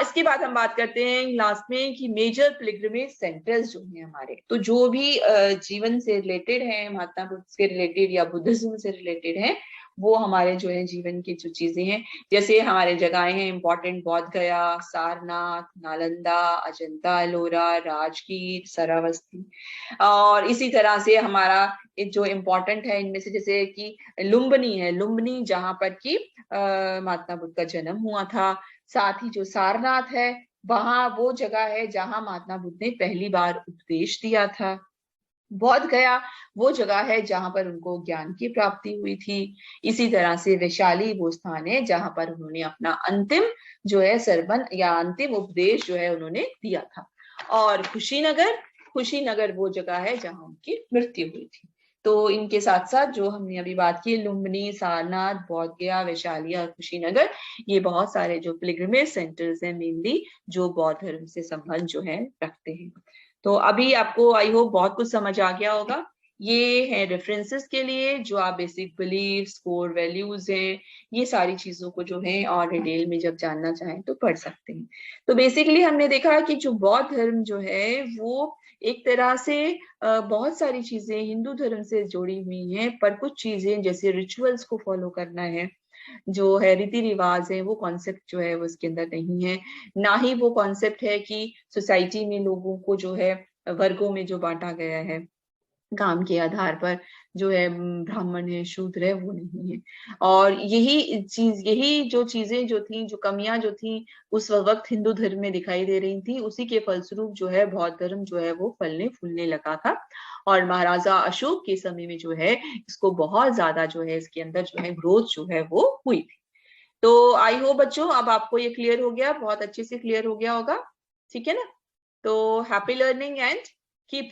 इसके बाद हम बात करते हैं लास्ट में कि मेजर पिलग्रिमेज सेंटर्स जो हैं हमारे, तो जो भी जीवन से रिलेटेड है, महात्मा बुद्ध से रिलेटेड या बुद्धिज्म से रिलेटेड है, वो हमारे जो है जीवन की जो चीजें हैं, जैसे हमारे जगहें हैं इंपॉर्टेंट, बोध गया, सारनाथ, नालंदा, अजंता एलोरा, राजगीर, श्रावस्ती। और इसी तरह से हमारा जो इम्पोर्टेंट है इनमें से, जैसे कि लुम्बिनी है, लुम्बिनी जहां पर कि महात्मा बुद्ध का जन्म हुआ था। साथ ही जो सारनाथ है, वहां वो जगह है जहां महात्मा बुद्ध ने पहली बार उपदेश दिया था। बोध गया वो जगह है जहां पर उनको ज्ञान की प्राप्ति हुई थी। इसी तरह से वैशाली वो स्थान है जहां पर उन्होंने अपना अंतिम जो है सरमन या अंतिम उपदेश जो है उन्होंने दिया था। और कुशीनगर, कुशीनगर वो जगह है जहां उनकी मृत्यु हुई थी। तो इनके साथ साथ जो हमने अभी बात की, लुम्बिनी, सारनाथ, बोध गया, वैशाली और कुशीनगर, ये बहुत सारे जो पिलग्रिमेज सेंटर्स हैं मेनली जो बौद्ध धर्म से संबंध जो है रखते हैं। तो अभी आपको आई होप बहुत कुछ समझ आ गया होगा। ये है रेफरेंसेस के लिए, जो आप बेसिक बिलीव्स, कोर वैल्यूज हैं, ये सारी चीजों को जो है और डिटेल में जब जानना चाहें तो पढ़ सकते हैं। तो बेसिकली हमने देखा कि जो बौद्ध धर्म जो है वो एक तरह से बहुत सारी चीजें हिंदू धर्म से जुड़ी हुई हैं, पर कुछ चीजें जैसे रिचुअल्स को फॉलो करना है, जो है रीति रिवाज है, वो कॉन्सेप्ट जो है वो इसके अंदर नहीं है। ना ही वो कॉन्सेप्ट है कि सोसाइटी में लोगों को जो है वर्गों में जो बांटा गया है, काम के आधार पर जो है ब्राह्मण है, शूद्र है, वो नहीं है। और यही जो चीजें जो थी, जो कमियां जो थी उस वक्त हिंदू धर्म में दिखाई दे रही थी, उसी के फलस्वरूप जो है बौद्ध धर्म जो है वो फलने फूलने लगा था। और महाराजा अशोक के समय में जो है इसको बहुत ज्यादा जो है इसके अंदर जो है ग्रोथ जो है वो हुई थी। तो आई होप बच्चों अब आपको ये क्लियर हो गया, बहुत अच्छे से क्लियर हो गया होगा, ठीक है ना। तो हैप्पी लर्निंग एंड कीप